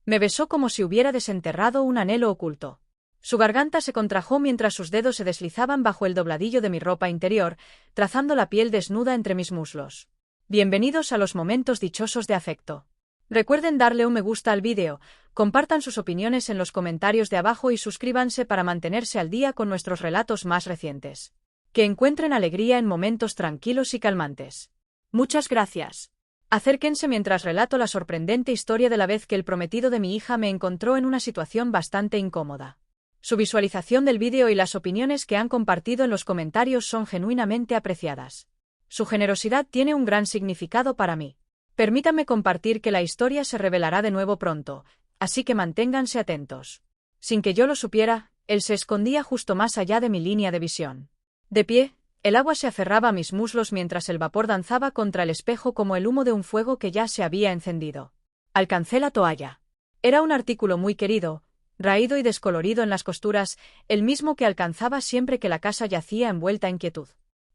Me besó como si hubiera desenterrado un anhelo oculto. Su garganta se contrajo mientras sus dedos se deslizaban bajo el dobladillo de mi ropa interior, trazando la piel desnuda entre mis muslos. Bienvenidos a los momentos dichosos de afecto. Recuerden darle un me gusta al vídeo, compartan sus opiniones en los comentarios de abajo y suscríbanse para mantenerse al día con nuestros relatos más recientes. Que encuentren alegría en momentos tranquilos y calmantes. Muchas gracias. Acérquense mientras relato la sorprendente historia de la vez que el prometido de mi hija me encontró en una situación bastante incómoda. Su visualización del vídeo y las opiniones que han compartido en los comentarios son genuinamente apreciadas. Su generosidad tiene un gran significado para mí. Permítanme compartir que la historia se revelará de nuevo pronto, así que manténganse atentos. Sin que yo lo supiera, él se escondía justo más allá de mi línea de visión. De pie, el agua se aferraba a mis muslos mientras el vapor danzaba contra el espejo como el humo de un fuego que ya se había encendido. Alcancé la toalla. Era un artículo muy querido, raído y descolorido en las costuras, el mismo que alcanzaba siempre que la casa yacía envuelta en quietud.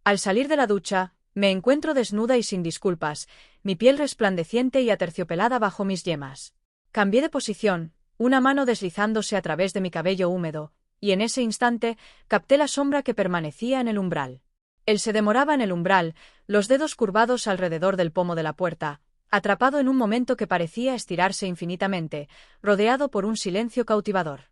Al salir de la ducha, me encuentro desnuda y sin disculpas, mi piel resplandeciente y aterciopelada bajo mis yemas. Cambié de posición, una mano deslizándose a través de mi cabello húmedo, y en ese instante capté la sombra que permanecía en el umbral. Él se demoraba en el umbral, los dedos curvados alrededor del pomo de la puerta, atrapado en un momento que parecía estirarse infinitamente, rodeado por un silencio cautivador.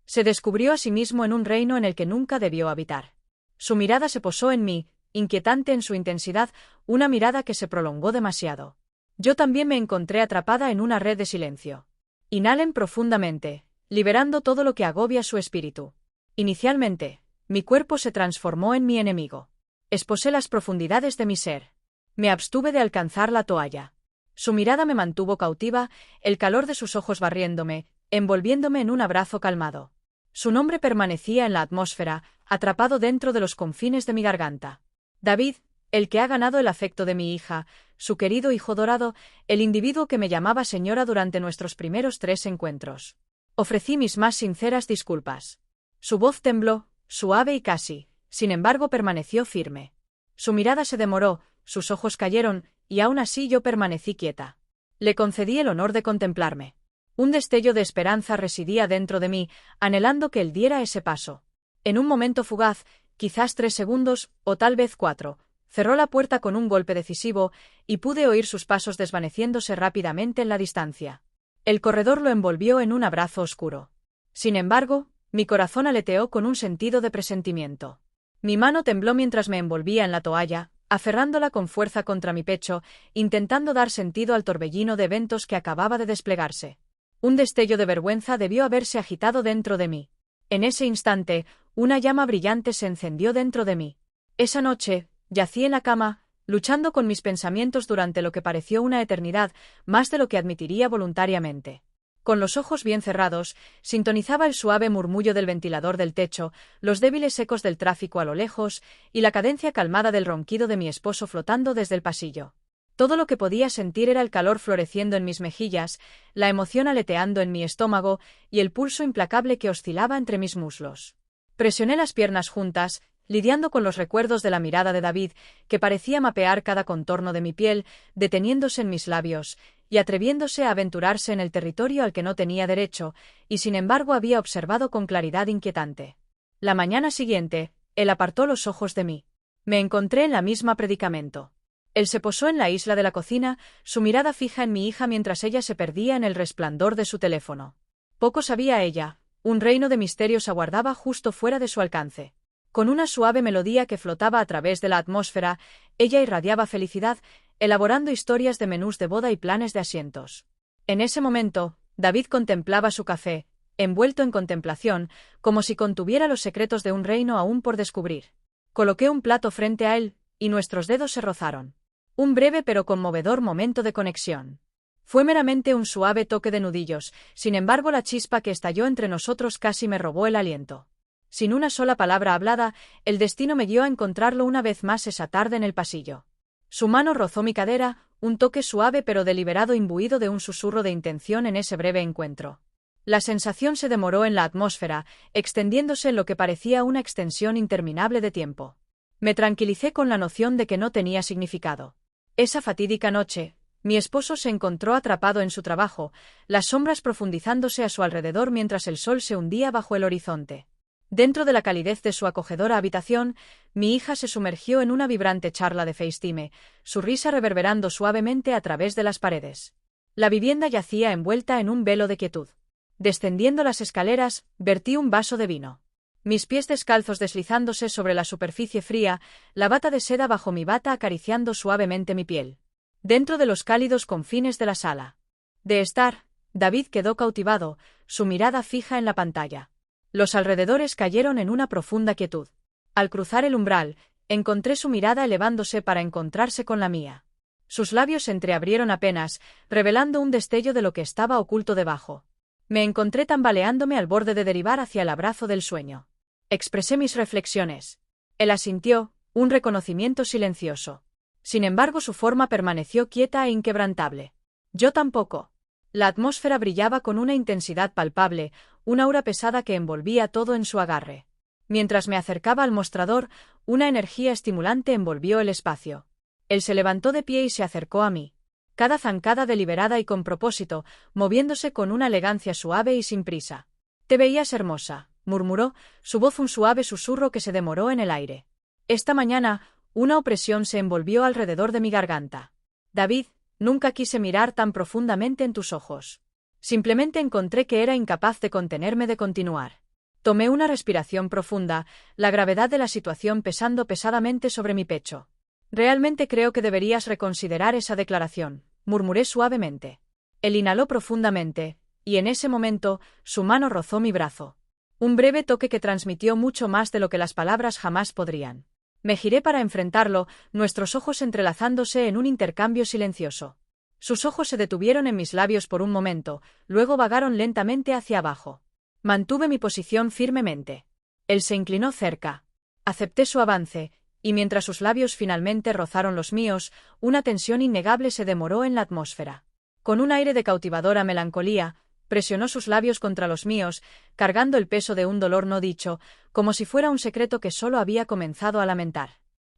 Se descubrió a sí mismo en un reino en el que nunca debió habitar. Su mirada se posó en mí, inquietante en su intensidad, una mirada que se prolongó demasiado. Yo también me encontré atrapada en una red de silencio. Inhalen profundamente, liberando todo lo que agobia su espíritu. Inicialmente, mi cuerpo se transformó en mi enemigo. Esposé las profundidades de mi ser. Me abstuve de alcanzar la toalla. Su mirada me mantuvo cautiva, el calor de sus ojos barriéndome, envolviéndome en un abrazo calmado. Su nombre permanecía en la atmósfera, atrapado dentro de los confines de mi garganta. David, el que ha ganado el afecto de mi hija, su querido hijo dorado, el individuo que me llamaba señora durante nuestros primeros 3 encuentros. Ofrecí mis más sinceras disculpas. Su voz tembló, suave y casi, sin embargo permaneció firme. Su mirada se demoró, sus ojos cayeron, y aún así yo permanecí quieta. Le concedí el honor de contemplarme. Un destello de esperanza residía dentro de mí, anhelando que él diera ese paso. En un momento fugaz, quizás 3 segundos, o tal vez 4, cerró la puerta con un golpe decisivo, y pude oír sus pasos desvaneciéndose rápidamente en la distancia. El corredor lo envolvió en un abrazo oscuro. Sin embargo, mi corazón aleteó con un sentido de presentimiento. Mi mano tembló mientras me envolvía en la toalla, aferrándola con fuerza contra mi pecho, intentando dar sentido al torbellino de eventos que acababa de desplegarse. Un destello de vergüenza debió haberse agitado dentro de mí. En ese instante, una llama brillante se encendió dentro de mí. Esa noche, yací en la cama, luchando con mis pensamientos durante lo que pareció una eternidad, más de lo que admitiría voluntariamente. Con los ojos bien cerrados, sintonizaba el suave murmullo del ventilador del techo, los débiles ecos del tráfico a lo lejos, y la cadencia calmada del ronquido de mi esposo flotando desde el pasillo. Todo lo que podía sentir era el calor floreciendo en mis mejillas, la emoción aleteando en mi estómago, y el pulso implacable que oscilaba entre mis muslos. Presioné las piernas juntas, lidiando con los recuerdos de la mirada de David, que parecía mapear cada contorno de mi piel, deteniéndose en mis labios, y atreviéndose a aventurarse en el territorio al que no tenía derecho, y sin embargo había observado con claridad inquietante. La mañana siguiente, él apartó los ojos de mí. Me encontré en la misma predicamento. Él se posó en la isla de la cocina, su mirada fija en mi hija mientras ella se perdía en el resplandor de su teléfono. Poco sabía ella, un reino de misterios aguardaba justo fuera de su alcance. Con una suave melodía que flotaba a través de la atmósfera, ella irradiaba felicidad, elaborando historias de menús de boda y planes de asientos. En ese momento, David contemplaba su café, envuelto en contemplación, como si contuviera los secretos de un reino aún por descubrir. Coloqué un plato frente a él, y nuestros dedos se rozaron. Un breve pero conmovedor momento de conexión. Fue meramente un suave toque de nudillos, sin embargo la chispa que estalló entre nosotros casi me robó el aliento. Sin una sola palabra hablada, el destino me guió a encontrarlo una vez más esa tarde en el pasillo. Su mano rozó mi cadera, un toque suave pero deliberado imbuido de un susurro de intención en ese breve encuentro. La sensación se demoró en la atmósfera, extendiéndose en lo que parecía una extensión interminable de tiempo. Me tranquilicé con la noción de que no tenía significado. Esa fatídica noche, Mi esposo se encontró atrapado en su trabajo, las sombras profundizándose a su alrededor mientras el sol se hundía bajo el horizonte. Dentro de la calidez de su acogedora habitación, mi hija se sumergió en una vibrante charla de FaceTime, su risa reverberando suavemente a través de las paredes. La vivienda yacía envuelta en un velo de quietud. Descendiendo las escaleras, vertí un vaso de vino. Mis pies descalzos deslizándose sobre la superficie fría, la bata de seda bajo mi bata acariciando suavemente mi piel. Dentro de los cálidos confines de la sala de estar, David quedó cautivado, su mirada fija en la pantalla. Los alrededores cayeron en una profunda quietud. Al cruzar el umbral, encontré su mirada elevándose para encontrarse con la mía. Sus labios se entreabrieron apenas, revelando un destello de lo que estaba oculto debajo. Me encontré tambaleándome al borde de derivar hacia el abrazo del sueño. Expresé mis reflexiones. Él asintió, un reconocimiento silencioso. Sin embargo, su forma permaneció quieta e inquebrantable. Yo tampoco. La atmósfera brillaba con una intensidad palpable, una aura pesada que envolvía todo en su agarre. Mientras me acercaba al mostrador, una energía estimulante envolvió el espacio. Él se levantó de pie y se acercó a mí. Cada zancada deliberada y con propósito, moviéndose con una elegancia suave y sin prisa. «Te veías hermosa», murmuró, su voz un suave susurro que se demoró en el aire. Esta mañana, una opresión se envolvió alrededor de mi garganta. «David, nunca quise mirar tan profundamente en tus ojos. Simplemente encontré que era incapaz de contenerme de continuar». Tomé una respiración profunda, la gravedad de la situación pesando pesadamente sobre mi pecho. «Realmente creo que deberías reconsiderar esa declaración», murmuré suavemente. Él inhaló profundamente, y en ese momento, su mano rozó mi brazo. Un breve toque que transmitió mucho más de lo que las palabras jamás podrían. Me giré para enfrentarlo, nuestros ojos entrelazándose en un intercambio silencioso. Sus ojos se detuvieron en mis labios por un momento, luego vagaron lentamente hacia abajo. Mantuve mi posición firmemente. Él se inclinó cerca. Acepté su avance, y mientras sus labios finalmente rozaron los míos, una tensión innegable se demoró en la atmósfera. Con un aire de cautivadora melancolía, presionó sus labios contra los míos, cargando el peso de un dolor no dicho, como si fuera un secreto que solo había comenzado a lamentar.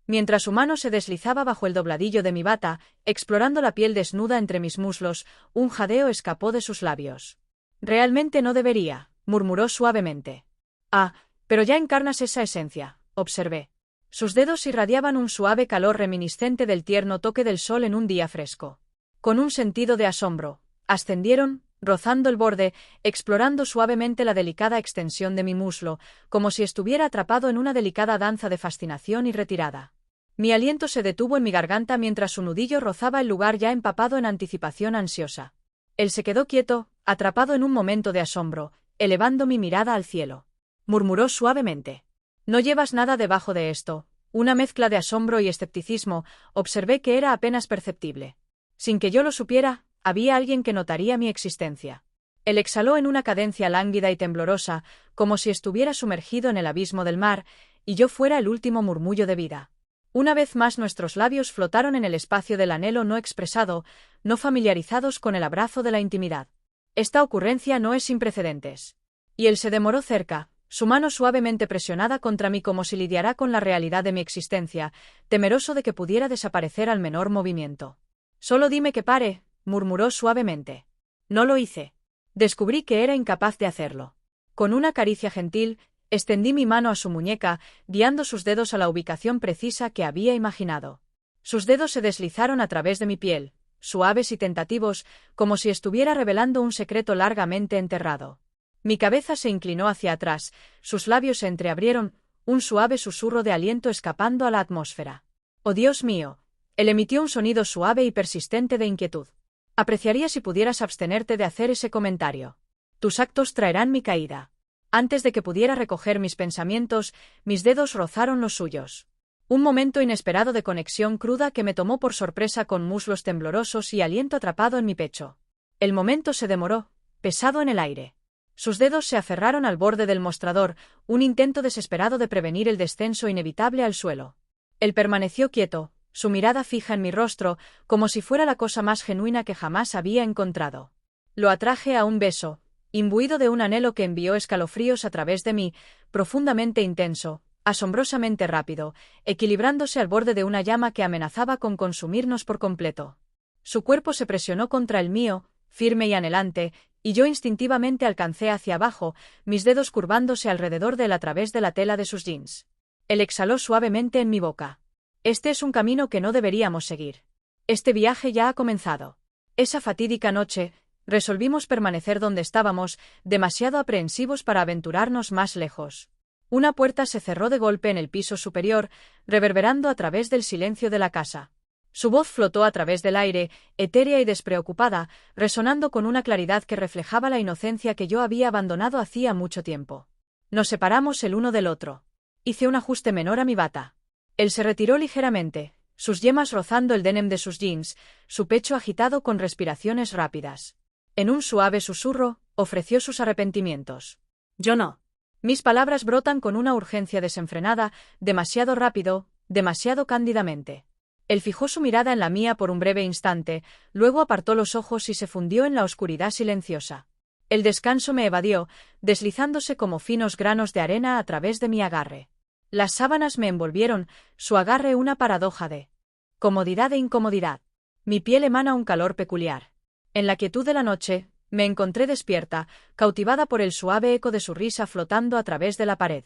Mientras su mano se deslizaba bajo el dobladillo de mi bata, explorando la piel desnuda entre mis muslos, un jadeo escapó de sus labios. «Realmente no debería», murmuró suavemente. «Ah, pero ya encarnas esa esencia», observé. Sus dedos irradiaban un suave calor reminiscente del tierno toque del sol en un día fresco. Con un sentido de asombro, ascendieron, rozando el borde, explorando suavemente la delicada extensión de mi muslo, como si estuviera atrapado en una delicada danza de fascinación y retirada. Mi aliento se detuvo en mi garganta mientras su nudillo rozaba el lugar ya empapado en anticipación ansiosa. Él se quedó quieto, atrapado en un momento de asombro, elevando mi mirada al cielo. Murmuró suavemente. «No llevas nada debajo de esto». Una mezcla de asombro y escepticismo, observé que era apenas perceptible. Sin que yo lo supiera, había alguien que notaría mi existencia. Él exhaló en una cadencia lánguida y temblorosa, como si estuviera sumergido en el abismo del mar, y yo fuera el último murmullo de vida. Una vez más nuestros labios flotaron en el espacio del anhelo no expresado, no familiarizados con el abrazo de la intimidad. Esta ocurrencia no es sin precedentes. Y él se demoró cerca, su mano suavemente presionada contra mí como si lidiara con la realidad de mi existencia, temeroso de que pudiera desaparecer al menor movimiento. «Solo dime que pare», murmuró suavemente. No lo hice. Descubrí que era incapaz de hacerlo. Con una caricia gentil, extendí mi mano a su muñeca, guiando sus dedos a la ubicación precisa que había imaginado. Sus dedos se deslizaron a través de mi piel, suaves y tentativos, como si estuviera revelando un secreto largamente enterrado. Mi cabeza se inclinó hacia atrás, sus labios se entreabrieron, un suave susurro de aliento escapando a la atmósfera. «Oh Dios mío», él emitió un sonido suave y persistente de inquietud. «Apreciaría si pudieras abstenerte de hacer ese comentario. Tus actos traerán mi caída». Antes de que pudiera recoger mis pensamientos, mis dedos rozaron los suyos. Un momento inesperado de conexión cruda que me tomó por sorpresa con muslos temblorosos y aliento atrapado en mi pecho. El momento se demoró, pesado en el aire. Sus dedos se aferraron al borde del mostrador, un intento desesperado de prevenir el descenso inevitable al suelo. Él permaneció quieto, su mirada fija en mi rostro, como si fuera la cosa más genuina que jamás había encontrado. Lo atraje a un beso, imbuido de un anhelo que envió escalofríos a través de mí, profundamente intenso, asombrosamente rápido, equilibrándose al borde de una llama que amenazaba con consumirnos por completo. Su cuerpo se presionó contra el mío, firme y anhelante, y yo instintivamente alcancé hacia abajo, mis dedos curvándose alrededor de él a través de la tela de sus jeans. Él exhaló suavemente en mi boca. Este es un camino que no deberíamos seguir. Este viaje ya ha comenzado. Esa fatídica noche, resolvimos permanecer donde estábamos, demasiado aprehensivos para aventurarnos más lejos. Una puerta se cerró de golpe en el piso superior, reverberando a través del silencio de la casa. Su voz flotó a través del aire, etérea y despreocupada, resonando con una claridad que reflejaba la inocencia que yo había abandonado hacía mucho tiempo. Nos separamos el uno del otro. Hice un ajuste menor a mi bata. Él se retiró ligeramente, sus yemas rozando el denim de sus jeans, su pecho agitado con respiraciones rápidas. En un suave susurro, ofreció sus arrepentimientos. Yo no. Mis palabras brotan con una urgencia desenfrenada, demasiado rápido, demasiado cándidamente. Él fijó su mirada en la mía por un breve instante, luego apartó los ojos y se fundió en la oscuridad silenciosa. El descanso me evadió, deslizándose como finos granos de arena a través de mi agarre. Las sábanas me envolvieron, su agarre una paradoja de comodidad e incomodidad. Mi piel emana un calor peculiar. En la quietud de la noche, me encontré despierta, cautivada por el suave eco de su risa flotando a través de la pared.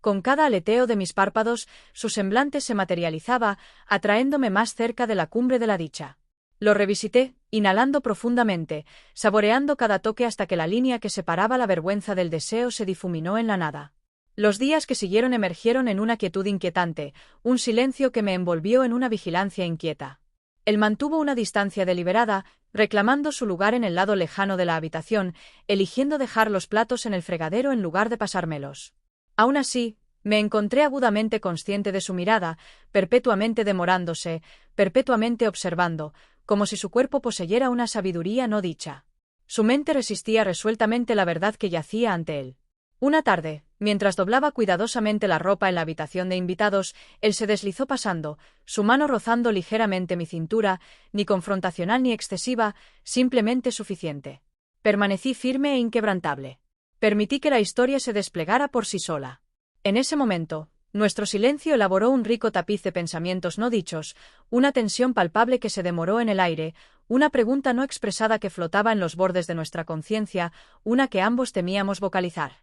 Con cada aleteo de mis párpados, su semblante se materializaba, atraéndome más cerca de la cumbre de la dicha. Lo revisité, inhalando profundamente, saboreando cada toque hasta que la línea que separaba la vergüenza del deseo se difuminó en la nada. Los días que siguieron emergieron en una quietud inquietante, un silencio que me envolvió en una vigilancia inquieta. Él mantuvo una distancia deliberada, reclamando su lugar en el lado lejano de la habitación, eligiendo dejar los platos en el fregadero en lugar de pasármelos. Aún así, me encontré agudamente consciente de su mirada, perpetuamente demorándose, perpetuamente observando, como si su cuerpo poseyera una sabiduría no dicha. Su mente resistía resueltamente la verdad que yacía ante él. Una tarde, mientras doblaba cuidadosamente la ropa en la habitación de invitados, él se deslizó pasando, su mano rozando ligeramente mi cintura, ni confrontacional ni excesiva, simplemente suficiente. Permanecí firme e inquebrantable. Permití que la historia se desplegara por sí sola. En ese momento, nuestro silencio elaboró un rico tapiz de pensamientos no dichos, una tensión palpable que se demoró en el aire, una pregunta no expresada que flotaba en los bordes de nuestra conciencia, una que ambos temíamos vocalizar.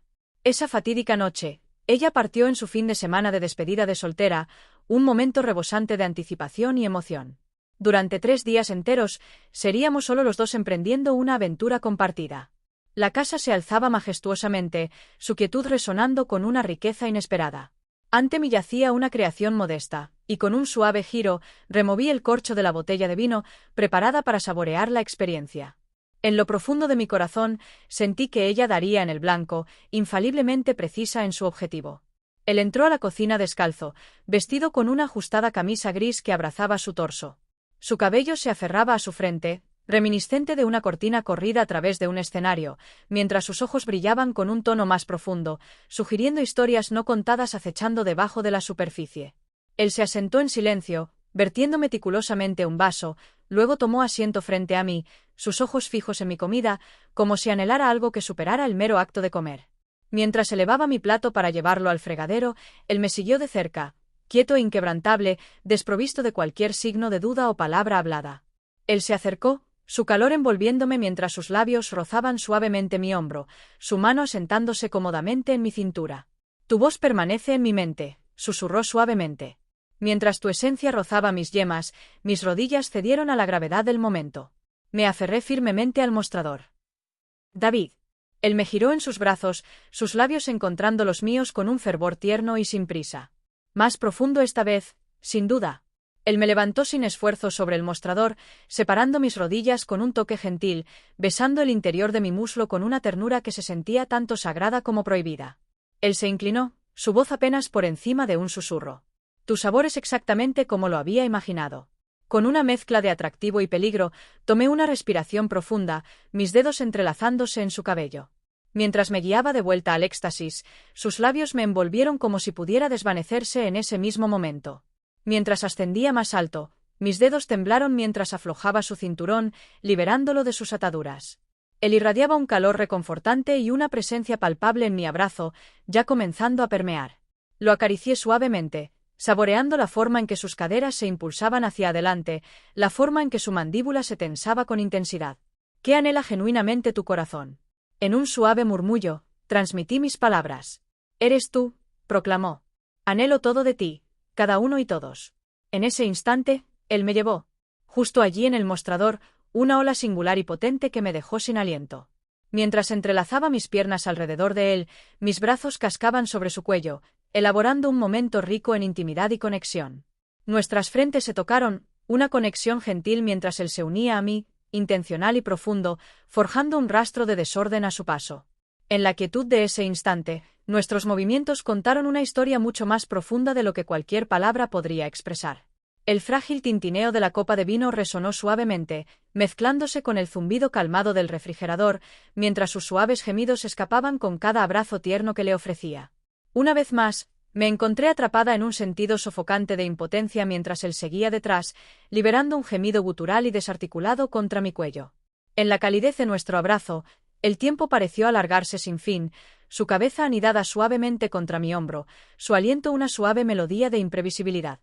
Esa fatídica noche, ella partió en su fin de semana de despedida de soltera, un momento rebosante de anticipación y emoción. Durante 3 días enteros, seríamos solo los dos emprendiendo una aventura compartida. La casa se alzaba majestuosamente, su quietud resonando con una riqueza inesperada. Ante mí yacía una creación modesta, y con un suave giro, removí el corcho de la botella de vino, preparada para saborear la experiencia. En lo profundo de mi corazón, sentí que ella daría en el blanco, infaliblemente precisa en su objetivo. Él entró a la cocina descalzo, vestido con una ajustada camisa gris que abrazaba su torso. Su cabello se aferraba a su frente, reminiscente de una cortina corrida a través de un escenario, mientras sus ojos brillaban con un tono más profundo, sugiriendo historias no contadas acechando debajo de la superficie. Él se asentó en silencio, vertiendo meticulosamente un vaso, luego tomó asiento frente a mí, sus ojos fijos en mi comida, como si anhelara algo que superara el mero acto de comer. Mientras elevaba mi plato para llevarlo al fregadero, él me siguió de cerca, quieto e inquebrantable, desprovisto de cualquier signo de duda o palabra hablada. Él se acercó, su calor envolviéndome mientras sus labios rozaban suavemente mi hombro, su mano asentándose cómodamente en mi cintura. Tu voz permanece en mi mente, susurró suavemente. Mientras tu esencia rozaba mis yemas, mis rodillas cedieron a la gravedad del momento. Me aferré firmemente al mostrador. David. Él me giró en sus brazos, sus labios encontrando los míos con un fervor tierno y sin prisa. Más profundo esta vez, sin duda. Él me levantó sin esfuerzo sobre el mostrador, separando mis rodillas con un toque gentil, besando el interior de mi muslo con una ternura que se sentía tanto sagrada como prohibida. Él se inclinó, su voz apenas por encima de un susurro. Tu sabor es exactamente como lo había imaginado. Con una mezcla de atractivo y peligro, tomé una respiración profunda, mis dedos entrelazándose en su cabello. Mientras me guiaba de vuelta al éxtasis, sus labios me envolvieron como si pudiera desvanecerse en ese mismo momento. Mientras ascendía más alto, mis dedos temblaron mientras aflojaba su cinturón, liberándolo de sus ataduras. Él irradiaba un calor reconfortante y una presencia palpable en mi abrazo, ya comenzando a permear. Lo acaricié suavemente, saboreando la forma en que sus caderas se impulsaban hacia adelante, la forma en que su mandíbula se tensaba con intensidad. ¿Qué anhela genuinamente tu corazón? En un suave murmullo, transmití mis palabras. Eres tú, proclamó. Anhelo todo de ti, cada uno y todos. En ese instante, él me llevó. Justo allí en el mostrador, una ola singular y potente que me dejó sin aliento. Mientras entrelazaba mis piernas alrededor de él, mis brazos cascaban sobre su cuello, elaborando un momento rico en intimidad y conexión. Nuestras frentes se tocaron, una conexión gentil mientras él se unía a mí, intencional y profundo, forjando un rastro de desorden a su paso. En la quietud de ese instante, nuestros movimientos contaron una historia mucho más profunda de lo que cualquier palabra podría expresar. El frágil tintineo de la copa de vino resonó suavemente, mezclándose con el zumbido calmado del refrigerador, mientras sus suaves gemidos escapaban con cada abrazo tierno que le ofrecía. Una vez más, me encontré atrapada en un sentido sofocante de impotencia mientras él seguía detrás, liberando un gemido gutural y desarticulado contra mi cuello. En la calidez de nuestro abrazo, el tiempo pareció alargarse sin fin, su cabeza anidada suavemente contra mi hombro, su aliento una suave melodía de imprevisibilidad.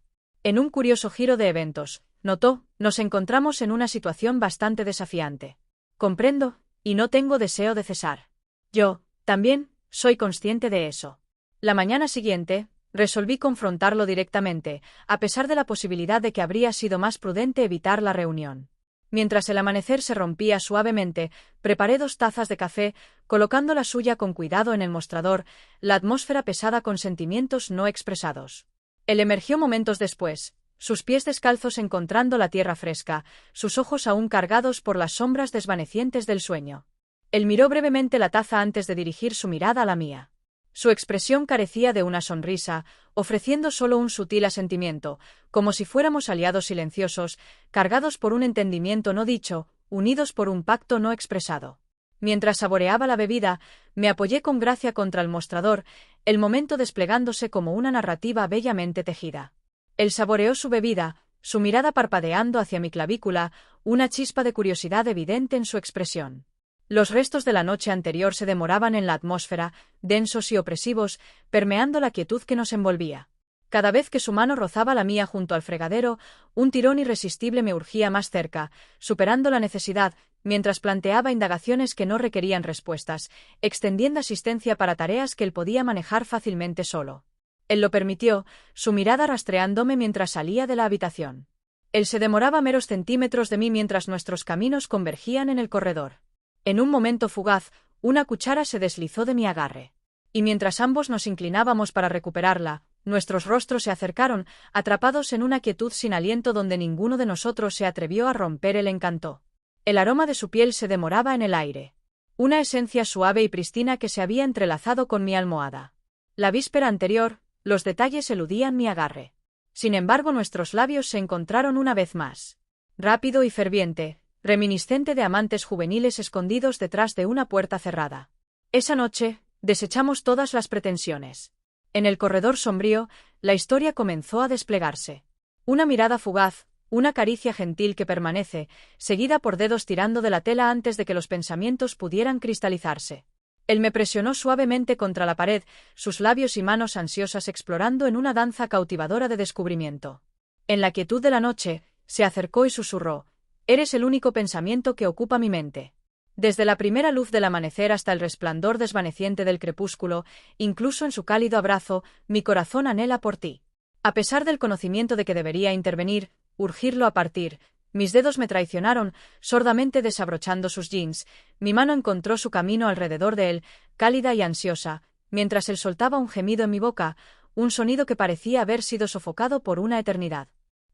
En un curioso giro de eventos, notó, nos encontramos en una situación bastante desafiante. Comprendo, y no tengo deseo de cesar. Yo, también, soy consciente de eso. La mañana siguiente, resolví confrontarlo directamente, a pesar de la posibilidad de que habría sido más prudente evitar la reunión. Mientras el amanecer se rompía suavemente, preparé 2 tazas de café, colocando la suya con cuidado en el mostrador, la atmósfera pesada con sentimientos no expresados. Él emergió momentos después, sus pies descalzos encontrando la tierra fresca, sus ojos aún cargados por las sombras desvanecientes del sueño. Él miró brevemente la taza antes de dirigir su mirada a la mía. Su expresión carecía de una sonrisa, ofreciendo solo un sutil asentimiento, como si fuéramos aliados silenciosos, cargados por un entendimiento no dicho, unidos por un pacto no expresado. Mientras saboreaba la bebida, me apoyé con gracia contra el mostrador, el momento desplegándose como una narrativa bellamente tejida. Él saboreó su bebida, su mirada parpadeando hacia mi clavícula, una chispa de curiosidad evidente en su expresión. Los restos de la noche anterior se demoraban en la atmósfera, densos y opresivos, permeando la quietud que nos envolvía. Cada vez que su mano rozaba la mía junto al fregadero, un tirón irresistible me urgía más cerca, superando la necesidad, mientras planteaba indagaciones que no requerían respuestas, extendiendo asistencia para tareas que él podía manejar fácilmente solo. Él lo permitió, su mirada rastreándome mientras salía de la habitación. Él se demoraba meros centímetros de mí mientras nuestros caminos convergían en el corredor. En un momento fugaz, una cuchara se deslizó de mi agarre. Y mientras ambos nos inclinábamos para recuperarla, nuestros rostros se acercaron, atrapados en una quietud sin aliento donde ninguno de nosotros se atrevió a romper el encanto. El aroma de su piel se demoraba en el aire. Una esencia suave y pristina que se había entrelazado con mi almohada. La víspera anterior, los detalles eludían mi agarre. Sin embargo, nuestros labios se encontraron una vez más. Rápido y ferviente, reminiscente de amantes juveniles escondidos detrás de una puerta cerrada. Esa noche, desechamos todas las pretensiones. En el corredor sombrío, la historia comenzó a desplegarse. Una mirada fugaz, una caricia gentil que permanece, seguida por dedos tirando de la tela antes de que los pensamientos pudieran cristalizarse. Él me presionó suavemente contra la pared, sus labios y manos ansiosas explorando en una danza cautivadora de descubrimiento. En la quietud de la noche, se acercó y susurró: «Eres el único pensamiento que ocupa mi mente». Desde la primera luz del amanecer hasta el resplandor desvaneciente del crepúsculo, incluso en su cálido abrazo, mi corazón anhela por ti. A pesar del conocimiento de que debería intervenir, urgirlo a partir, mis dedos me traicionaron, sordamente desabrochando sus jeans, mi mano encontró su camino alrededor de él, cálida y ansiosa, mientras él soltaba un gemido en mi boca, un sonido que parecía haber sido sofocado por una eternidad.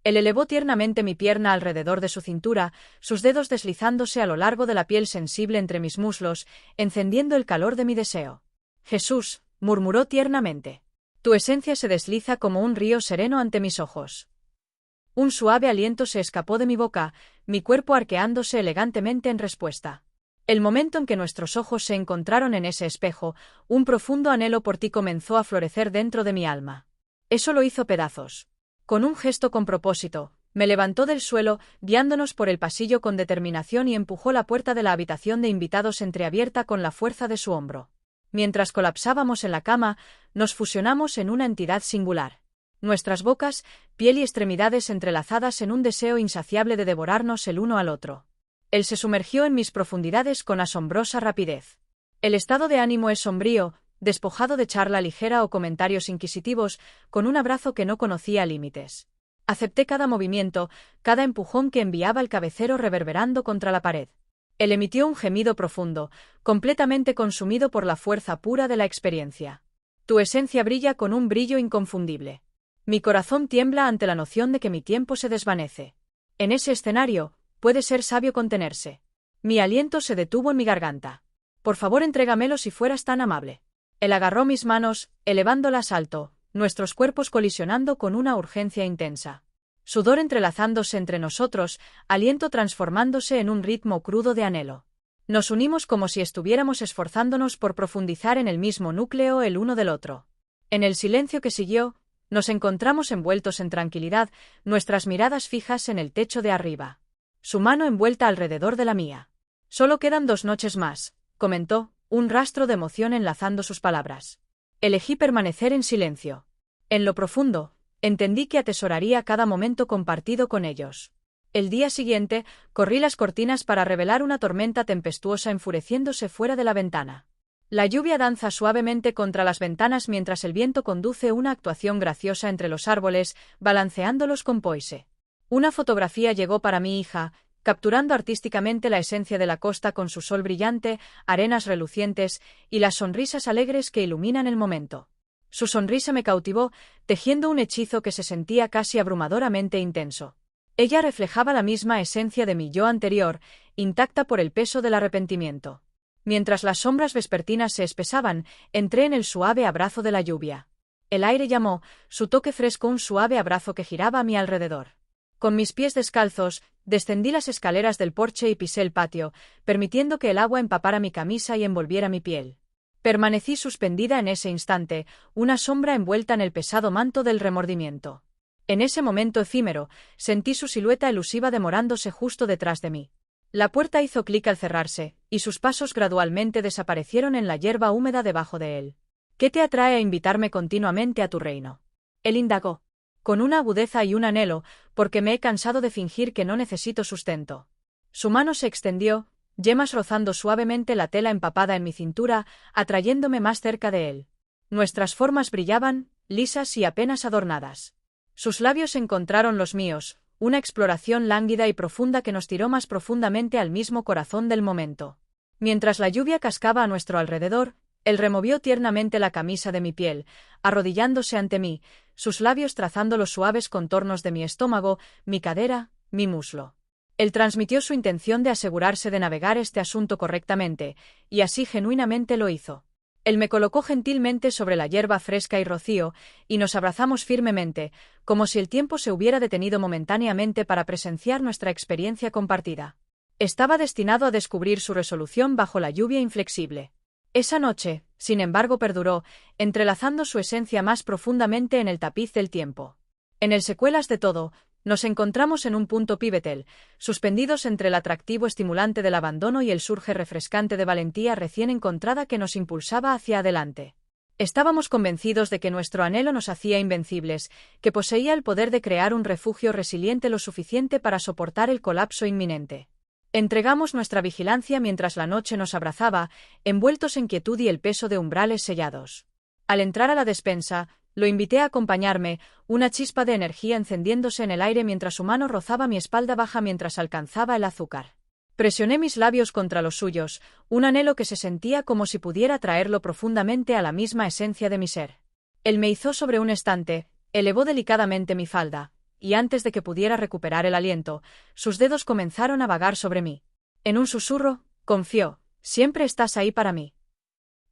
Él elevó tiernamente mi pierna alrededor de su cintura, sus dedos deslizándose a lo largo de la piel sensible entre mis muslos, encendiendo el calor de mi deseo. «Jesús», murmuró tiernamente. «Tu esencia se desliza como un río sereno ante mis ojos». Un suave aliento se escapó de mi boca, mi cuerpo arqueándose elegantemente en respuesta. El momento en que nuestros ojos se encontraron en ese espejo, un profundo anhelo por ti comenzó a florecer dentro de mi alma. Eso lo hizo pedazos. Con un gesto con propósito, me levantó del suelo, guiándonos por el pasillo con determinación y empujó la puerta de la habitación de invitados entreabierta con la fuerza de su hombro. Mientras colapsábamos en la cama, nos fusionamos en una entidad singular. Nuestras bocas, piel y extremidades entrelazadas en un deseo insaciable de devorarnos el uno al otro. Él se sumergió en mis profundidades con asombrosa rapidez. El estado de ánimo es sombrío, despojado de charla ligera o comentarios inquisitivos, con un abrazo que no conocía límites. Acepté cada movimiento, cada empujón que enviaba el cabecero reverberando contra la pared. Él emitió un gemido profundo, completamente consumido por la fuerza pura de la experiencia. Tu esencia brilla con un brillo inconfundible. Mi corazón tiembla ante la noción de que mi tiempo se desvanece. En ese escenario, puede ser sabio contenerse. Mi aliento se detuvo en mi garganta. Por favor, entrégamelo si fueras tan amable. Él agarró mis manos, elevándolas alto, nuestros cuerpos colisionando con una urgencia intensa. Sudor entrelazándose entre nosotros, aliento transformándose en un ritmo crudo de anhelo. Nos unimos como si estuviéramos esforzándonos por profundizar en el mismo núcleo el uno del otro. En el silencio que siguió, nos encontramos envueltos en tranquilidad, nuestras miradas fijas en el techo de arriba. Su mano envuelta alrededor de la mía. Solo quedan 2 noches más, comentó, un rastro de emoción enlazando sus palabras. Elegí permanecer en silencio. En lo profundo, entendí que atesoraría cada momento compartido con ellos. El día siguiente, corrí las cortinas para revelar una tormenta tempestuosa enfureciéndose fuera de la ventana. La lluvia danza suavemente contra las ventanas mientras el viento conduce una actuación graciosa entre los árboles, balanceándolos con poise. Una fotografía llegó para mi hija, capturando artísticamente la esencia de la costa con su sol brillante, arenas relucientes y las sonrisas alegres que iluminan el momento. Su sonrisa me cautivó, tejiendo un hechizo que se sentía casi abrumadoramente intenso. Ella reflejaba la misma esencia de mi yo anterior, intacta por el peso del arrepentimiento. Mientras las sombras vespertinas se espesaban, entré en el suave abrazo de la lluvia. El aire llamó, su toque fresco un suave abrazo que giraba a mi alrededor. Con mis pies descalzos, descendí las escaleras del porche y pisé el patio, permitiendo que el agua empapara mi camisa y envolviera mi piel. Permanecí suspendida en ese instante, una sombra envuelta en el pesado manto del remordimiento. En ese momento efímero, sentí su silueta elusiva demorándose justo detrás de mí. La puerta hizo clic al cerrarse, y sus pasos gradualmente desaparecieron en la hierba húmeda debajo de él. ¿Qué te atrae a invitarme continuamente a tu reino? Él indagó. Con una agudeza y un anhelo, porque me he cansado de fingir que no necesito sustento. Su mano se extendió, yemas rozando suavemente la tela empapada en mi cintura, atrayéndome más cerca de él. Nuestras formas brillaban, lisas y apenas adornadas. Sus labios encontraron los míos, una exploración lánguida y profunda que nos tiró más profundamente al mismo corazón del momento. Mientras la lluvia cascaba a nuestro alrededor, él removió tiernamente la camisa de mi piel, arrodillándose ante mí, sus labios trazando los suaves contornos de mi estómago, mi cadera, mi muslo. Él transmitió su intención de asegurarse de navegar este asunto correctamente, y así genuinamente lo hizo. Él me colocó gentilmente sobre la hierba fresca y rocío, y nos abrazamos firmemente, como si el tiempo se hubiera detenido momentáneamente para presenciar nuestra experiencia compartida. Estaba destinado a descubrir su resolución bajo la lluvia inflexible. Esa noche, sin embargo, perduró, entrelazando su esencia más profundamente en el tapiz del tiempo. En el secuelas de todo, nos encontramos en un punto pivotal, suspendidos entre el atractivo estimulante del abandono y el surge refrescante de valentía recién encontrada que nos impulsaba hacia adelante. Estábamos convencidos de que nuestro anhelo nos hacía invencibles, que poseía el poder de crear un refugio resiliente lo suficiente para soportar el colapso inminente. Entregamos nuestra vigilancia mientras la noche nos abrazaba, envueltos en quietud y el peso de umbrales sellados. Al entrar a la despensa, lo invité a acompañarme, una chispa de energía encendiéndose en el aire mientras su mano rozaba mi espalda baja mientras alcanzaba el azúcar. Presioné mis labios contra los suyos, un anhelo que se sentía como si pudiera traerlo profundamente a la misma esencia de mi ser. Él me izó sobre un estante, elevó delicadamente mi falda, y antes de que pudiera recuperar el aliento, sus dedos comenzaron a vagar sobre mí. En un susurro, confió, siempre estás ahí para mí.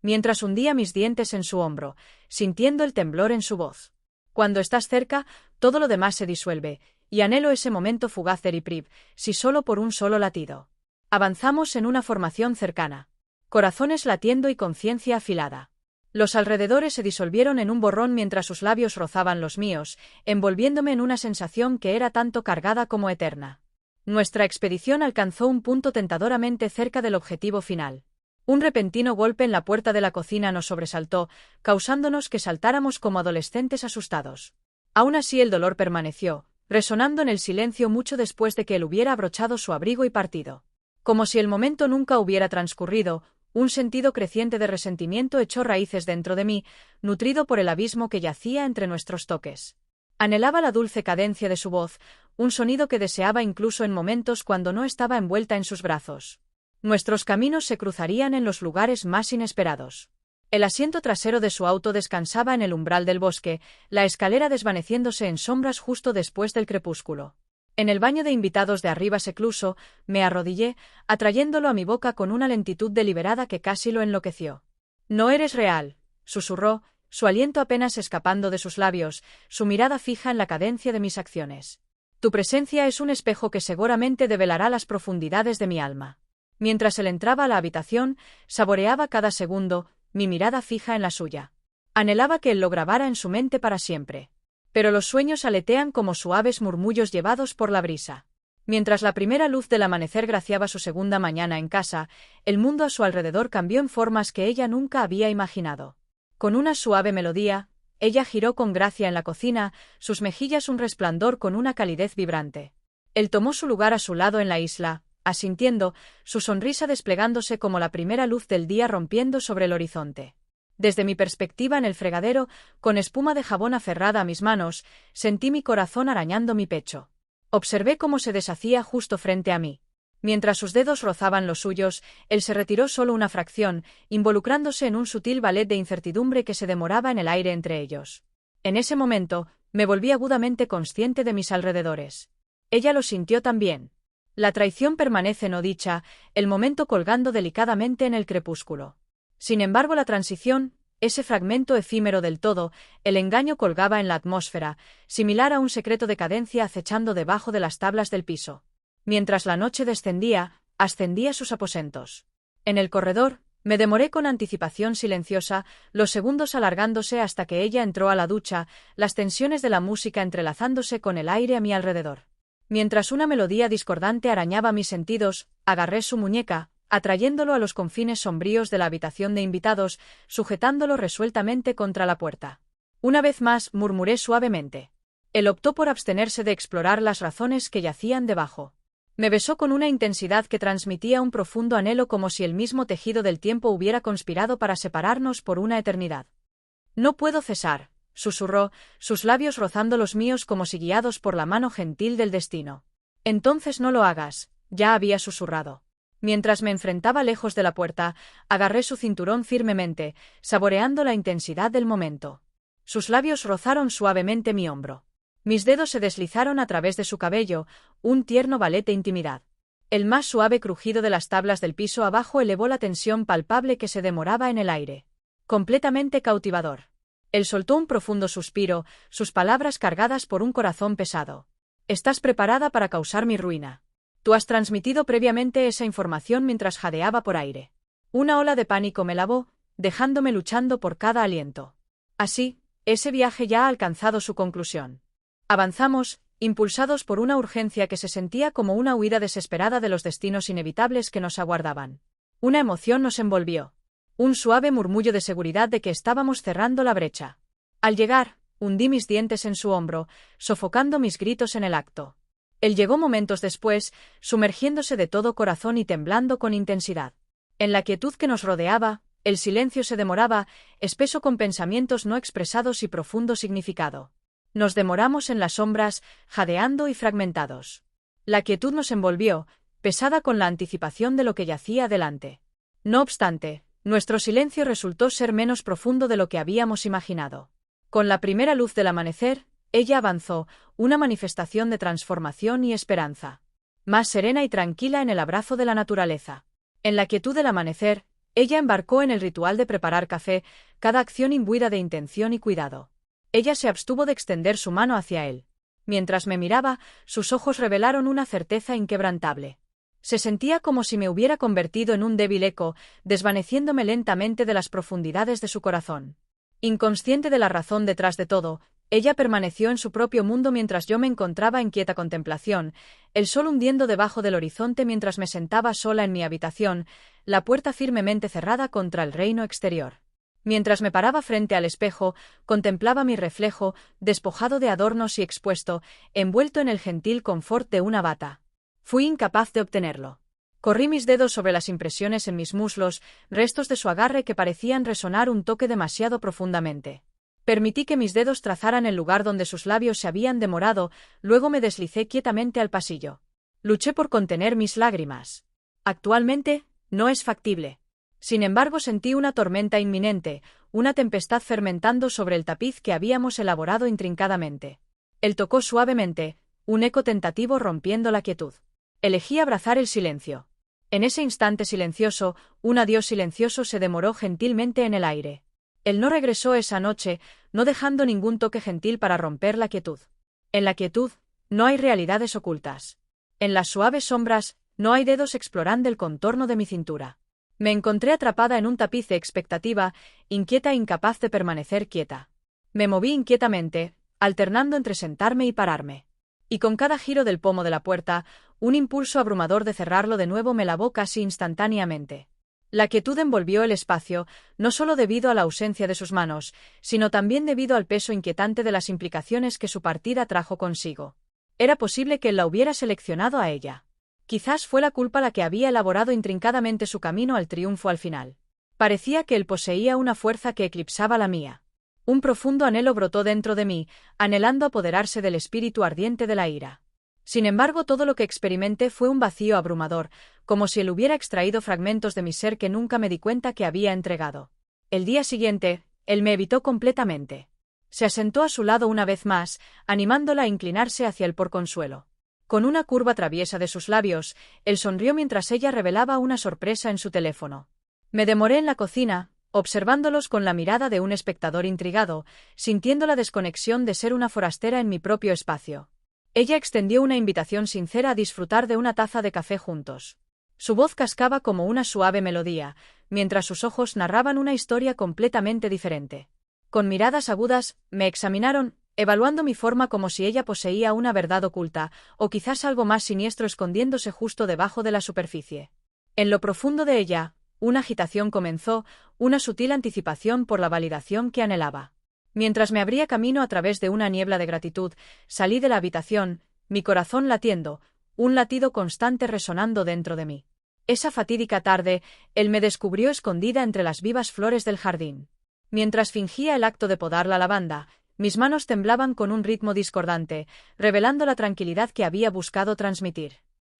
Mientras hundía mis dientes en su hombro, sintiendo el temblor en su voz. Cuando estás cerca, todo lo demás se disuelve, y anhelo ese momento fugaz de Ripriv, si solo por un solo latido. Avanzamos en una formación cercana. Corazones latiendo y conciencia afilada. Los alrededores se disolvieron en un borrón mientras sus labios rozaban los míos, envolviéndome en una sensación que era tanto cargada como eterna. Nuestra expedición alcanzó un punto tentadoramente cerca del objetivo final. Un repentino golpe en la puerta de la cocina nos sobresaltó, causándonos que saltáramos como adolescentes asustados. Aún así el dolor permaneció, resonando en el silencio mucho después de que él hubiera abrochado su abrigo y partido. Como si el momento nunca hubiera transcurrido, un sentido creciente de resentimiento echó raíces dentro de mí, nutrido por el abismo que yacía entre nuestros toques. Anhelaba la dulce cadencia de su voz, un sonido que deseaba incluso en momentos cuando no estaba envuelta en sus brazos. Nuestros caminos se cruzarían en los lugares más inesperados. El asiento trasero de su auto descansaba en el umbral del bosque, la escalera desvaneciéndose en sombras justo después del crepúsculo. En el baño de invitados de arriba secluso, me arrodillé, atrayéndolo a mi boca con una lentitud deliberada que casi lo enloqueció. «No eres real», susurró, su aliento apenas escapando de sus labios, su mirada fija en la cadencia de mis acciones. «Tu presencia es un espejo que seguramente develará las profundidades de mi alma». Mientras él entraba a la habitación, saboreaba cada segundo, mi mirada fija en la suya. Anhelaba que él lo grabara en su mente para siempre. Pero los sueños aletean como suaves murmullos llevados por la brisa. Mientras la primera luz del amanecer graciaba su segunda mañana en casa, el mundo a su alrededor cambió en formas que ella nunca había imaginado. Con una suave melodía, ella giró con gracia en la cocina, sus mejillas un resplandor con una calidez vibrante. Él tomó su lugar a su lado en la isla, asintiendo, su sonrisa desplegándose como la primera luz del día rompiendo sobre el horizonte. Desde mi perspectiva en el fregadero, con espuma de jabón aferrada a mis manos, sentí mi corazón arañando mi pecho. Observé cómo se deshacía justo frente a mí. Mientras sus dedos rozaban los suyos, él se retiró solo una fracción, involucrándose en un sutil ballet de incertidumbre que se demoraba en el aire entre ellos. En ese momento, me volví agudamente consciente de mis alrededores. Ella lo sintió también. La traición permanece no dicha, el momento colgando delicadamente en el crepúsculo. Sin embargo, la transición, ese fragmento efímero del todo, el engaño colgaba en la atmósfera, similar a un secreto de cadencia acechando debajo de las tablas del piso. Mientras la noche descendía, ascendía sus aposentos. En el corredor, me demoré con anticipación silenciosa, los segundos alargándose hasta que ella entró a la ducha, las tensiones de la música entrelazándose con el aire a mi alrededor. Mientras una melodía discordante arañaba mis sentidos, agarré su muñeca, atrayéndolo a los confines sombríos de la habitación de invitados, sujetándolo resueltamente contra la puerta. Una vez más murmuré suavemente. Él optó por abstenerse de explorar las razones que yacían debajo. Me besó con una intensidad que transmitía un profundo anhelo como si el mismo tejido del tiempo hubiera conspirado para separarnos por una eternidad. «No puedo cesar», susurró, sus labios rozando los míos como si guiados por la mano gentil del destino. «Entonces no lo hagas», ya había susurrado. Mientras me enfrentaba lejos de la puerta, agarré su cinturón firmemente, saboreando la intensidad del momento. Sus labios rozaron suavemente mi hombro. Mis dedos se deslizaron a través de su cabello, un tierno ballet de intimidad. El más suave crujido de las tablas del piso abajo elevó la tensión palpable que se demoraba en el aire. Completamente cautivador. Él soltó un profundo suspiro, sus palabras cargadas por un corazón pesado. «Estás preparada para causar mi ruina. Tú has transmitido previamente esa información mientras jadeaba por aire». Una ola de pánico me lavó, dejándome luchando por cada aliento. Así, ese viaje ya ha alcanzado su conclusión. Avanzamos, impulsados por una urgencia que se sentía como una huida desesperada de los destinos inevitables que nos aguardaban. Una emoción nos envolvió. Un suave murmullo de seguridad de que estábamos cerrando la brecha. Al llegar, hundí mis dientes en su hombro, sofocando mis gritos en el acto. Él llegó momentos después, sumergiéndose de todo corazón y temblando con intensidad. En la quietud que nos rodeaba, el silencio se demoraba, espeso con pensamientos no expresados y profundo significado. Nos demoramos en las sombras, jadeando y fragmentados. La quietud nos envolvió, pesada con la anticipación de lo que yacía delante. No obstante, nuestro silencio resultó ser menos profundo de lo que habíamos imaginado. Con la primera luz del amanecer, ella avanzó, una manifestación de transformación y esperanza. Más serena y tranquila en el abrazo de la naturaleza. En la quietud del amanecer, ella embarcó en el ritual de preparar café, cada acción imbuida de intención y cuidado. Ella se abstuvo de extender su mano hacia él. Mientras me miraba, sus ojos revelaron una certeza inquebrantable. Se sentía como si me hubiera convertido en un débil eco, desvaneciéndome lentamente de las profundidades de su corazón. Inconsciente de la razón detrás de todo, ella permaneció en su propio mundo mientras yo me encontraba en quieta contemplación, el sol hundiendo debajo del horizonte mientras me sentaba sola en mi habitación, la puerta firmemente cerrada contra el reino exterior. Mientras me paraba frente al espejo, contemplaba mi reflejo, despojado de adornos y expuesto, envuelto en el gentil confort de una bata. Fui incapaz de obtenerlo. Corrí mis dedos sobre las impresiones en mis muslos, restos de su agarre que parecían resonar un toque demasiado profundamente. Permití que mis dedos trazaran el lugar donde sus labios se habían demorado, luego me deslicé quietamente al pasillo. Luché por contener mis lágrimas. Actualmente, no es factible. Sin embargo, sentí una tormenta inminente, una tempestad fermentando sobre el tapiz que habíamos elaborado intrincadamente. Él tocó suavemente, un eco tentativo rompiendo la quietud. Elegí abrazar el silencio. En ese instante silencioso, un adiós silencioso se demoró gentilmente en el aire. Él no regresó esa noche, no dejando ningún toque gentil para romper la quietud. En la quietud, no hay realidades ocultas. En las suaves sombras, no hay dedos explorando el contorno de mi cintura. Me encontré atrapada en un tapiz de expectativa, inquieta e incapaz de permanecer quieta. Me moví inquietamente, alternando entre sentarme y pararme. Y con cada giro del pomo de la puerta, un impulso abrumador de cerrarlo de nuevo me lavó casi instantáneamente. La quietud envolvió el espacio, no solo debido a la ausencia de sus manos, sino también debido al peso inquietante de las implicaciones que su partida trajo consigo. Era posible que él la hubiera seleccionado a ella. Quizás fue la culpa la que había elaborado intrincadamente su camino al triunfo al final. Parecía que él poseía una fuerza que eclipsaba la mía. Un profundo anhelo brotó dentro de mí, anhelando apoderarse del espíritu ardiente de la ira. Sin embargo, todo lo que experimenté fue un vacío abrumador, como si él hubiera extraído fragmentos de mi ser que nunca me di cuenta que había entregado. El día siguiente, él me evitó completamente. Se asentó a su lado una vez más, animándola a inclinarse hacia él por consuelo. Con una curva traviesa de sus labios, él sonrió mientras ella revelaba una sorpresa en su teléfono. Me demoré en la cocina, observándolos con la mirada de un espectador intrigado, sintiendo la desconexión de ser una forastera en mi propio espacio. Ella extendió una invitación sincera a disfrutar de una taza de café juntos. Su voz cascaba como una suave melodía, mientras sus ojos narraban una historia completamente diferente. Con miradas agudas, me examinaron, evaluando mi forma como si ella poseía una verdad oculta, o quizás algo más siniestro escondiéndose justo debajo de la superficie. En lo profundo de ella, una agitación comenzó, una sutil anticipación por la validación que anhelaba. Mientras me abría camino a través de una niebla de gratitud, salí de la habitación, mi corazón latiendo, un latido constante resonando dentro de mí. Esa fatídica tarde, él me descubrió escondida entre las vivas flores del jardín. Mientras fingía el acto de podar la lavanda, mis manos temblaban con un ritmo discordante, revelando la tranquilidad que había buscado transmitir.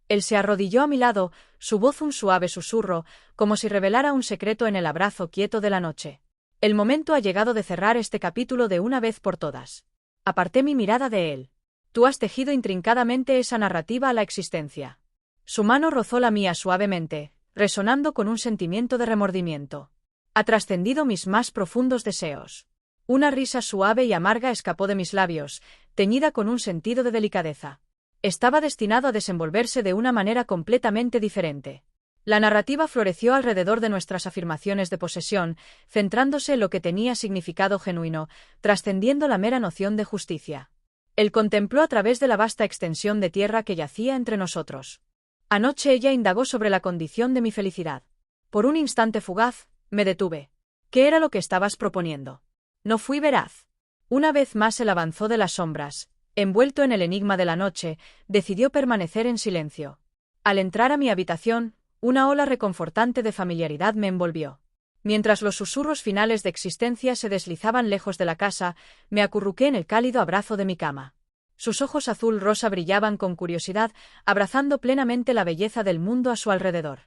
Él se arrodilló a mi lado, su voz un suave susurro, como si revelara un secreto en el abrazo quieto de la noche. El momento ha llegado de cerrar este capítulo de una vez por todas. Aparté mi mirada de él. Tú has tejido intrincadamente esa narrativa a la existencia. Su mano rozó la mía suavemente, resonando con un sentimiento de remordimiento. Ha trascendido mis más profundos deseos. Una risa suave y amarga escapó de mis labios, teñida con un sentido de delicadeza. Estaba destinado a desenvolverse de una manera completamente diferente. La narrativa floreció alrededor de nuestras afirmaciones de posesión, centrándose en lo que tenía significado genuino, trascendiendo la mera noción de justicia. Él contempló a través de la vasta extensión de tierra que yacía entre nosotros. Anoche ella indagó sobre la condición de mi felicidad. Por un instante fugaz, me detuve. ¿Qué era lo que estabas proponiendo? No fui veraz. Una vez más él avanzó de las sombras, envuelto en el enigma de la noche, decidió permanecer en silencio. Al entrar a mi habitación, una ola reconfortante de familiaridad me envolvió. Mientras los susurros finales de existencia se deslizaban lejos de la casa, me acurruqué en el cálido abrazo de mi cama. Sus ojos azul rosa brillaban con curiosidad, abrazando plenamente la belleza del mundo a su alrededor.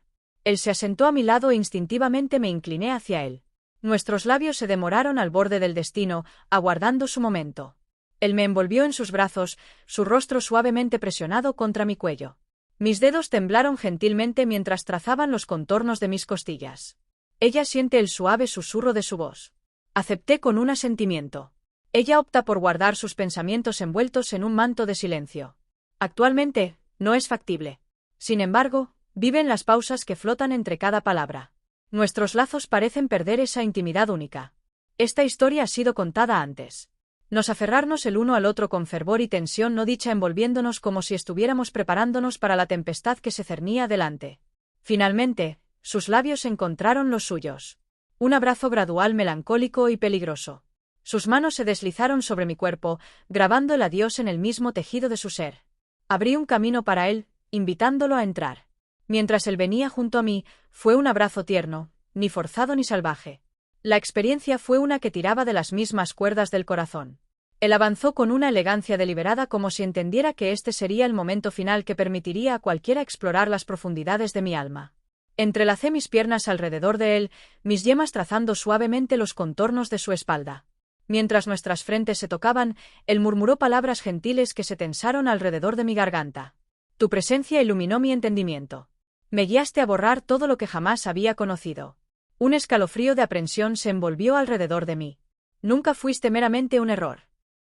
Él se asentó a mi lado e instintivamente me incliné hacia él. Nuestros labios se demoraron al borde del destino, aguardando su momento. Él me envolvió en sus brazos, su rostro suavemente presionado contra mi cuello. Mis dedos temblaron gentilmente mientras trazaban los contornos de mis costillas. Ella siente el suave susurro de su voz. Acepté con un asentimiento. Ella opta por guardar sus pensamientos envueltos en un manto de silencio. Actualmente, no es factible. Sin embargo, vive en las pausas que flotan entre cada palabra. Nuestros lazos parecen perder esa intimidad única. Esta historia ha sido contada antes. Nos aferrarnos el uno al otro con fervor y tensión no dicha envolviéndonos como si estuviéramos preparándonos para la tempestad que se cernía delante. Finalmente, sus labios encontraron los suyos. Un abrazo gradual, melancólico y peligroso. Sus manos se deslizaron sobre mi cuerpo, grabando el adiós en el mismo tejido de su ser. Abrí un camino para él, invitándolo a entrar. Mientras él venía junto a mí, fue un abrazo tierno, ni forzado ni salvaje. La experiencia fue una que tiraba de las mismas cuerdas del corazón. Él avanzó con una elegancia deliberada, como si entendiera que este sería el momento final que permitiría a cualquiera explorar las profundidades de mi alma. Entrelacé mis piernas alrededor de él, mis yemas trazando suavemente los contornos de su espalda. Mientras nuestras frentes se tocaban, él murmuró palabras gentiles que se tensaron alrededor de mi garganta. Tu presencia iluminó mi entendimiento. Me guiaste a borrar todo lo que jamás había conocido. Un escalofrío de aprensión se envolvió alrededor de mí. Nunca fuiste meramente un error.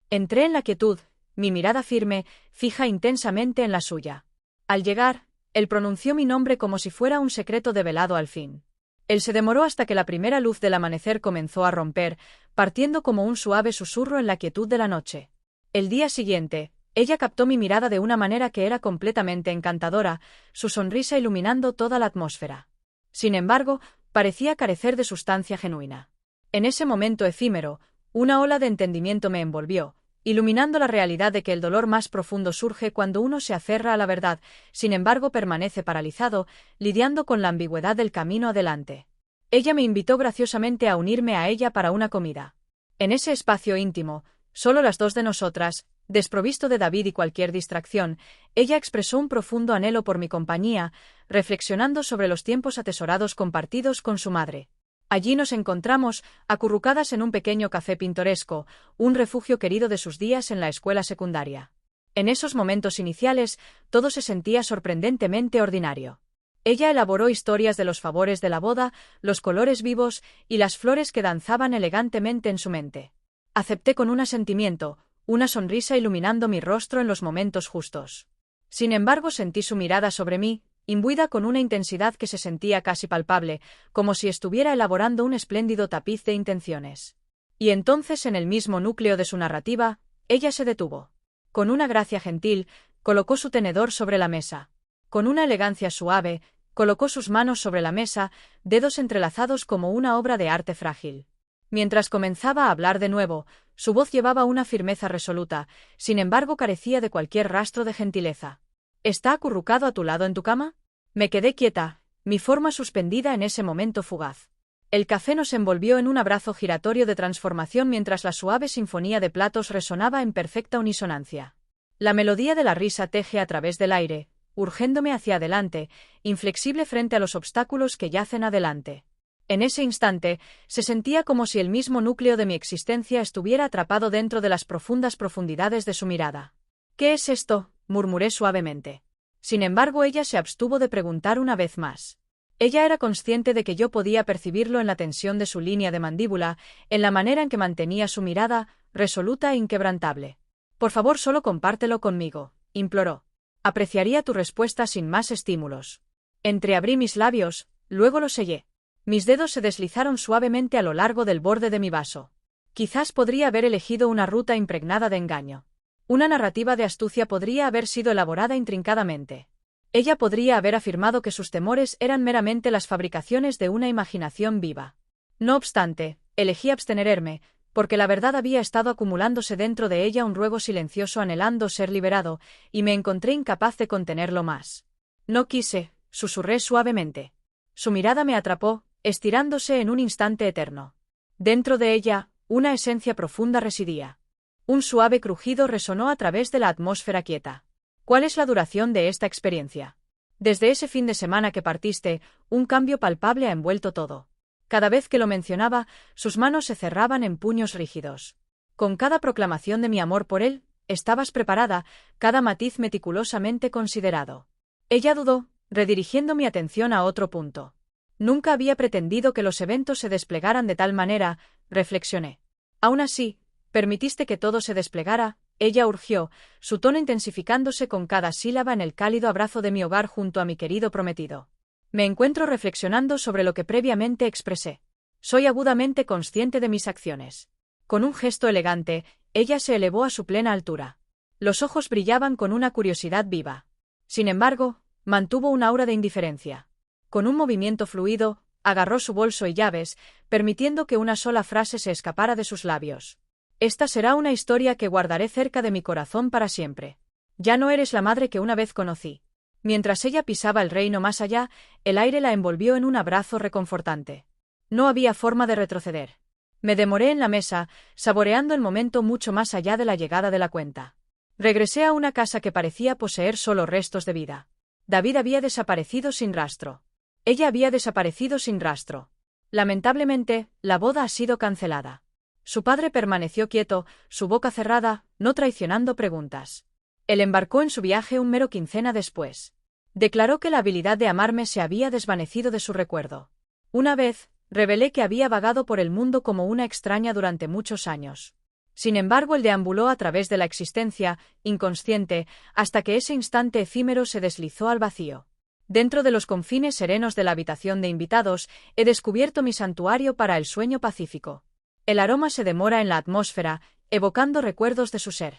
Entré en la quietud, mi mirada firme, fija intensamente en la suya. Al llegar, él pronunció mi nombre como si fuera un secreto develado al fin. Él se demoró hasta que la primera luz del amanecer comenzó a romper, partiendo como un suave susurro en la quietud de la noche. El día siguiente, ella captó mi mirada de una manera que era completamente encantadora, su sonrisa iluminando toda la atmósfera. Sin embargo, parecía carecer de sustancia genuina. En ese momento efímero, una ola de entendimiento me envolvió, iluminando la realidad de que el dolor más profundo surge cuando uno se aferra a la verdad, sin embargo permanece paralizado, lidiando con la ambigüedad del camino adelante. Ella me invitó graciosamente a unirme a ella para una comida. En ese espacio íntimo, solo las dos de nosotras, desprovisto de David y cualquier distracción, ella expresó un profundo anhelo por mi compañía, reflexionando sobre los tiempos atesorados compartidos con su madre. Allí nos encontramos, acurrucadas en un pequeño café pintoresco, un refugio querido de sus días en la escuela secundaria. En esos momentos iniciales, todo se sentía sorprendentemente ordinario. Ella elaboró historias de los favores de la boda, los colores vivos y las flores que danzaban elegantemente en su mente. Acepté con un asentimiento, una sonrisa iluminando mi rostro en los momentos justos. Sin embargo, sentí su mirada sobre mí, imbuida con una intensidad que se sentía casi palpable, como si estuviera elaborando un espléndido tapiz de intenciones. Y entonces, en el mismo núcleo de su narrativa, ella se detuvo. Con una gracia gentil, colocó su tenedor sobre la mesa. Con una elegancia suave, colocó sus manos sobre la mesa, dedos entrelazados como una obra de arte frágil. Mientras comenzaba a hablar de nuevo, su voz llevaba una firmeza resoluta, sin embargo carecía de cualquier rastro de gentileza. ¿Está acurrucado a tu lado en tu cama? Me quedé quieta, mi forma suspendida en ese momento fugaz. El café nos envolvió en un abrazo giratorio de transformación mientras la suave sinfonía de platos resonaba en perfecta unisonancia. La melodía de la risa teje a través del aire, urgiéndome hacia adelante, inflexible frente a los obstáculos que yacen adelante. En ese instante, se sentía como si el mismo núcleo de mi existencia estuviera atrapado dentro de las profundas profundidades de su mirada. ¿Qué es esto?, murmuré suavemente. Sin embargo, ella se abstuvo de preguntar una vez más. Ella era consciente de que yo podía percibirlo en la tensión de su línea de mandíbula, en la manera en que mantenía su mirada, resoluta e inquebrantable. Por favor, solo compártelo conmigo, imploró. Apreciaría tu respuesta sin más estímulos. Entreabrí mis labios, luego los sellé. Mis dedos se deslizaron suavemente a lo largo del borde de mi vaso. Quizás podría haber elegido una ruta impregnada de engaño. Una narrativa de astucia podría haber sido elaborada intrincadamente. Ella podría haber afirmado que sus temores eran meramente las fabricaciones de una imaginación viva. No obstante, elegí abstenerme, porque la verdad había estado acumulándose dentro de ella un ruego silencioso anhelando ser liberado, y me encontré incapaz de contenerlo más. No quise, susurré suavemente. Su mirada me atrapó, estirándose en un instante eterno. Dentro de ella, una esencia profunda residía. Un suave crujido resonó a través de la atmósfera quieta. ¿Cuál es la duración de esta experiencia? Desde ese fin de semana que partiste, un cambio palpable ha envuelto todo. Cada vez que lo mencionaba, sus manos se cerraban en puños rígidos. Con cada proclamación de mi amor por él, estabas preparada, cada matiz meticulosamente considerado. Ella dudó, redirigiendo mi atención a otro punto. Nunca había pretendido que los eventos se desplegaran de tal manera, reflexioné. Aún así, permitiste que todo se desplegara, ella urgió, su tono intensificándose con cada sílaba en el cálido abrazo de mi hogar junto a mi querido prometido. Me encuentro reflexionando sobre lo que previamente expresé. Soy agudamente consciente de mis acciones. Con un gesto elegante, ella se elevó a su plena altura. Los ojos brillaban con una curiosidad viva. Sin embargo, mantuvo un aura de indiferencia. Con un movimiento fluido, Agarró su bolso y llaves, permitiendo que una sola frase se escapara de sus labios. Esta será una historia que guardaré cerca de mi corazón para siempre. Ya no eres la madre que una vez conocí. Mientras ella pisaba el reino más allá, el aire la envolvió en un abrazo reconfortante. No había forma de retroceder. Me demoré en la mesa, saboreando el momento mucho más allá de la llegada de la cuenta. Regresé a una casa que parecía poseer solo restos de vida. David había desaparecido sin rastro. Ella había desaparecido sin rastro. Lamentablemente, la boda ha sido cancelada. Su padre permaneció quieto, su boca cerrada, no traicionando preguntas. Él embarcó en su viaje un mero quincena después. Declaró que la habilidad de amarme se había desvanecido de su recuerdo. Una vez, revelé que había vagado por el mundo como una extraña durante muchos años. Sin embargo, él deambuló a través de la existencia, inconsciente, hasta que ese instante efímero se deslizó al vacío. Dentro de los confines serenos de la habitación de invitados, he descubierto mi santuario para el sueño pacífico. El aroma se demora en la atmósfera, evocando recuerdos de su ser.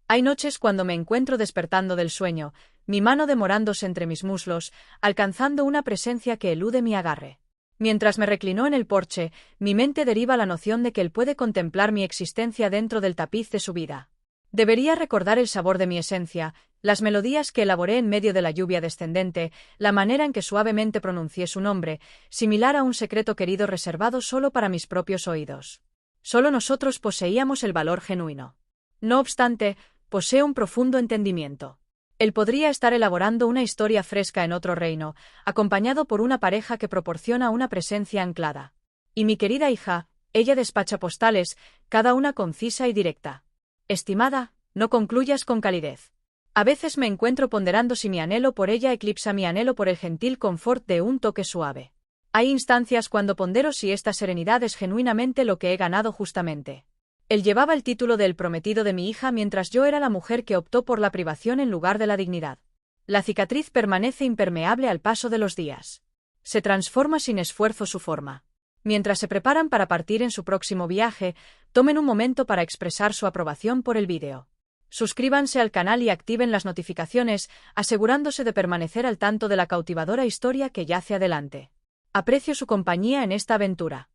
Hay noches cuando me encuentro despertando del sueño, mi mano demorándose entre mis muslos, alcanzando una presencia que elude mi agarre. Mientras me reclinó en el porche, mi mente deriva la noción de que él puede contemplar mi existencia dentro del tapiz de su vida. Debería recordar el sabor de mi esencia, las melodías que elaboré en medio de la lluvia descendente, la manera en que suavemente pronuncié su nombre, similar a un secreto querido reservado solo para mis propios oídos. Solo nosotros poseíamos el valor genuino. No obstante, posee un profundo entendimiento. Él podría estar elaborando una historia fresca en otro reino, acompañado por una pareja que proporciona una presencia anclada. Y mi querida hija, ella despacha postales, cada una concisa y directa. Estimada, no concluyas con calidez. A veces me encuentro ponderando si mi anhelo por ella eclipsa mi anhelo por el gentil confort de un toque suave. Hay instancias cuando pondero si esta serenidad es genuinamente lo que he ganado justamente. Él llevaba el título de el prometido de mi hija mientras yo era la mujer que optó por la privación en lugar de la dignidad. La cicatriz permanece impermeable al paso de los días. Se transforma sin esfuerzo su forma. Mientras se preparan para partir en su próximo viaje, tomen un momento para expresar su aprobación por el vídeo. Suscríbanse al canal y activen las notificaciones, asegurándose de permanecer al tanto de la cautivadora historia que yace adelante. Aprecio su compañía en esta aventura.